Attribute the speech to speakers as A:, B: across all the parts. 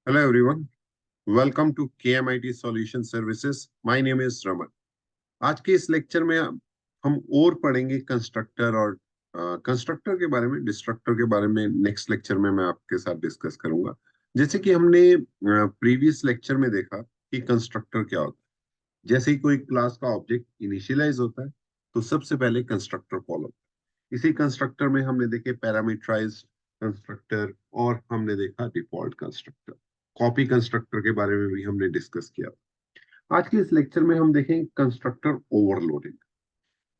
A: Hello everyone, welcome to KMIT Solution Services. My name is Raman. आज के इस lecture में हम और पढ़ेंगे कंस्ट्रक्टर और कंस्ट्रक्टर के बारे में, डिस्ट्रक्टर के बारे में नेक्स्ट लेक्चर में मैं आपके साथ डिस्कस करूंगा। जैसे कि हमने प्रीवियस लेक्चर में देखा कि कंस्ट्रक्टर क्या होता है। जैसे ही कोई क्लास का ऑब्जेक्ट इनिशियलाइज होता है तो सबसे पहले कंस्ट्रक्टर कॉल होता है। इसी कंस्ट्रक्टर में हमने देखे पैरामीटराइज्ड कंस्ट्रक्टर और हमने देखा डिफॉल्ट कंस्ट्रक्टर। कॉपी कंस्ट्रक्टर के बारे में भी हमने डिस्कस किया। आज के इस लेक्चर में हम देखेंगे कंस्ट्रक्टर ओवरलोडिंग।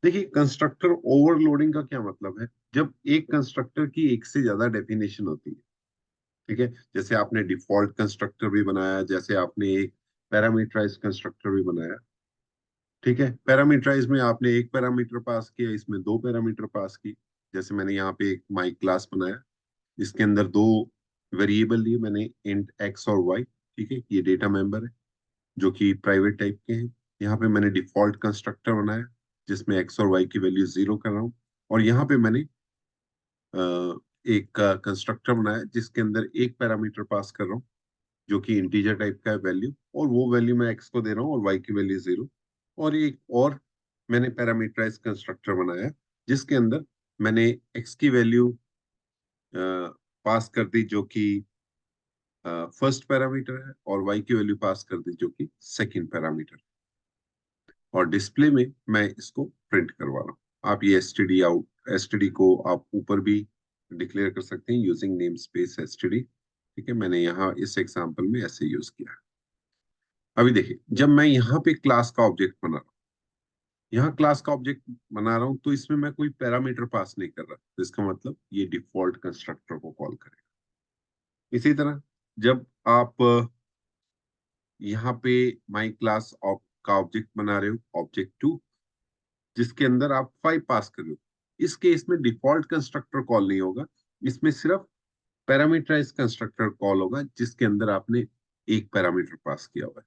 A: देखिए, कंस्ट्रक्टर ओवरलोडिंग का क्या मतलब है। जब एक कंस्ट्रक्टर की एक से ज्यादा डेफिनेशन होती है, ठीक है, जैसे आपने डिफॉल्ट कंस्ट्रक्टर भी बनाया, जैसे आपने एक पैरामीटराइज कंस्ट्रक्टर भी बनाया, ठीक है। पैरामीटराइज में आपने एक पैरामीटर पास किया, इसमें दो पैरामीटर पास की। जैसे मैंने यहाँ पे एक माई क्लास बनाया, इसके अंदर दो वेरिएबल लिए मैंने, इंट एक्स और वाई, ठीक है। ये डेटा मेंबर है जो कि प्राइवेट टाइप के हैं। यहाँ पे मैंने डिफॉल्ट कंस्ट्रक्टर बनाया जिसमें एक्स और वाई की वैल्यू 0 कर रहा हूँ। और यहाँ पे मैंने एक कंस्ट्रक्टर बनाया जिसके अंदर एक पैरामीटर पास कर रहा हूँ जो कि इंटीजर टाइप का है वैल्यू, और वो वैल्यू मैं एक्स को दे रहा हूँ और वाई की वैल्यू 0। और एक और मैंने पैरामीटराइज कंस्ट्रक्टर बनाया जिसके अंदर मैंने एक्स की वैल्यू पास कर दी जो कि फर्स्ट पैरामीटर है, और वाई की वैल्यू पास कर दी जो कि सेकंड पैरामीटर। और डिस्प्ले में मैं इसको प्रिंट करवा रहा हूँ। आप ये एसटीडी को आप ऊपर भी डिक्लेयर कर सकते हैं यूजिंग नेम स्पेस एसटीडी, ठीक है। मैंने यहाँ इस एग्जांपल में ऐसे यूज किया। अभी देखिए, जब मैं यहाँ पे क्लास का ऑब्जेक्ट बना रहा हूँ, यहाँ क्लास का ऑब्जेक्ट बना रहा हूँ, तो इसमें मैं कोई पैरामीटर पास नहीं कर रहा, तो इसका मतलब ये डिफॉल्ट कंस्ट्रक्टर को कॉल करेगा। इसी तरह जब आप यहाँ पे माई क्लास का ऑब्जेक्ट बना रहे हो, ऑब्जेक्ट टू, जिसके अंदर आप 5 पास कर रहे हो, इस केस में डिफॉल्ट कंस्ट्रक्टर कॉल नहीं होगा, इसमें सिर्फ पैरामीटराइज कंस्ट्रक्टर कॉल होगा जिसके अंदर आपने एक पैरामीटर पास किया हुआ है।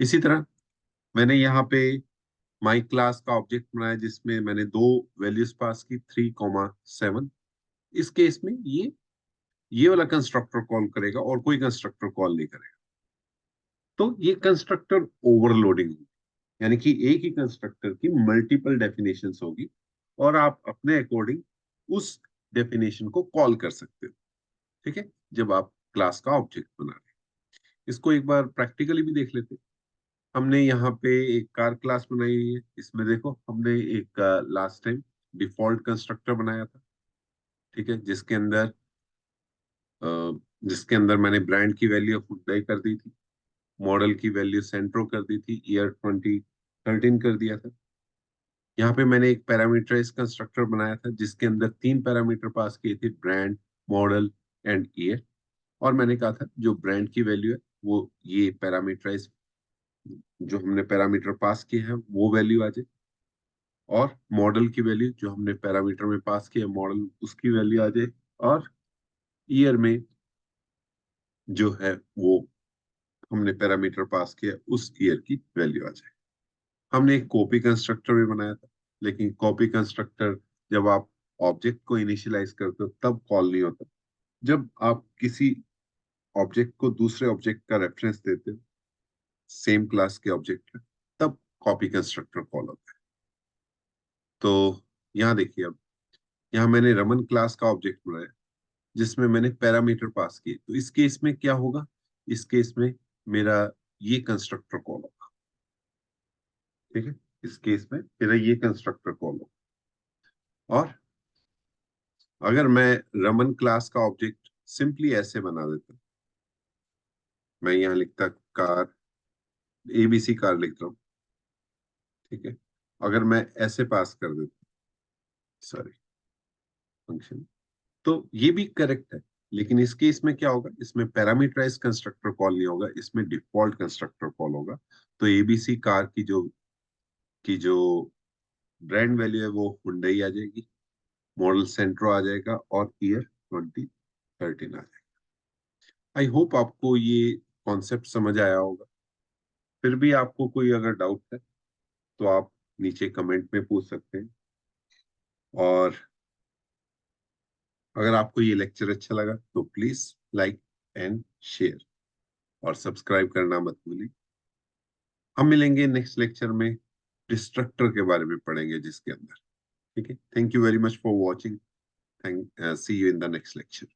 A: इसी तरह मैंने यहाँ पे माई क्लास का ऑब्जेक्ट बनाया जिसमें मैंने दो वैल्यूज पास की, 3,7। इस केस में ये वाला कंस्ट्रक्टर कॉल करेगा और कोई कंस्ट्रक्टर कॉल नहीं करेगा। तो ये कंस्ट्रक्टर ओवरलोडिंग होगी, यानी कि एक ही कंस्ट्रक्टर की मल्टीपल डेफिनेशंस होगी और आप अपने अकॉर्डिंग उस डेफिनेशन को कॉल कर सकते हो, ठीक है, जब आप क्लास का ऑब्जेक्ट बना रहे हैं। इसको एक बार प्रैक्टिकली भी देख लेते हैं। हमने यहाँ पे एक कार क्लास बनाई हुई है, इसमें देखो हमने एक लास्ट टाइम डिफॉल्ट कंस्ट्रक्टर बनाया था, ठीक है, अ, जिसके अंदर मैंने ब्रांड की वैल्यू हुंडई कर दी थी, मॉडल की वैल्यू सेंट्रो कर दी थी, ईयर 2013 कर दिया था। यहाँ पे मैंने एक पैरामीटराइज कंस्ट्रक्टर बनाया था जिसके अंदर तीन पैरामीटर पास किए थे, ब्रांड, मॉडल एंड ईयर। और मैंने कहा था जो ब्रांड की वैल्यू है वो ये पैरामीटराइज जो हमने पैरामीटर पास किए हैं वो वैल्यू आ जाए, और मॉडल की वैल्यू जो हमने पैरामीटर में पास किया मॉडल उसकी वैल्यू आ जाए, और ईयर में जो है वो हमने पैरामीटर पास किया उस ईयर की वैल्यू आ जाए। हमने एक कॉपी कंस्ट्रक्टर भी बनाया था, लेकिन कॉपी कंस्ट्रक्टर जब आप ऑब्जेक्ट को इनिशियलाइज करते हो तब कॉल नहीं होता। जब आप किसी ऑब्जेक्ट को दूसरे ऑब्जेक्ट का रेफरेंस देते हो सेम क्लास के ऑब्जेक्ट का, तब कॉपी कंस्ट्रक्टर कॉल होता है। तो यहाँ देखिए, अब यहाँ मैंने रमन क्लास का ऑब्जेक्ट बनाया जिसमें मैंने पैरामीटर पास किए, तो इस केस में क्या होगा, इस केस में मेरा ये कंस्ट्रक्टर कॉल होगा, ठीक है। इस केस में मेरा ये कंस्ट्रक्टर कॉल होगा। और अगर मैं रमन क्लास का ऑब्जेक्ट सिंपली ऐसे बना देता, मैं यहाँ लिखता कार, एबीसी कार लिख रहा हूँ, ठीक है। अगर मैं ऐसे पास कर देता, सॉरी, फंक्शन, तो ये भी करेक्ट है, लेकिन इस केस में क्या होगा, इसमें पैरामीटराइज कंस्ट्रक्टर कॉल नहीं होगा, इसमें डिफॉल्ट कंस्ट्रक्टर कॉल होगा। तो एबीसी कार की जो ब्रांड वैल्यू है वो हुंडई आ जाएगी, मॉडल सेंट्रो आ जाएगा और ईयर 2013 आ जाएगा। आई होप आपको ये कॉन्सेप्ट समझ आया होगा। फिर भी आपको कोई अगर डाउट है तो आप नीचे कमेंट में पूछ सकते हैं। और अगर आपको ये लेक्चर अच्छा लगा तो प्लीज लाइक एंड शेयर, और सब्सक्राइब करना मत भूलिए। हम मिलेंगे नेक्स्ट लेक्चर में, डिस्ट्रक्टर के बारे में पढ़ेंगे जिसके अंदर। ठीक है, thank you very much for watching. Thank see you in the next lecture.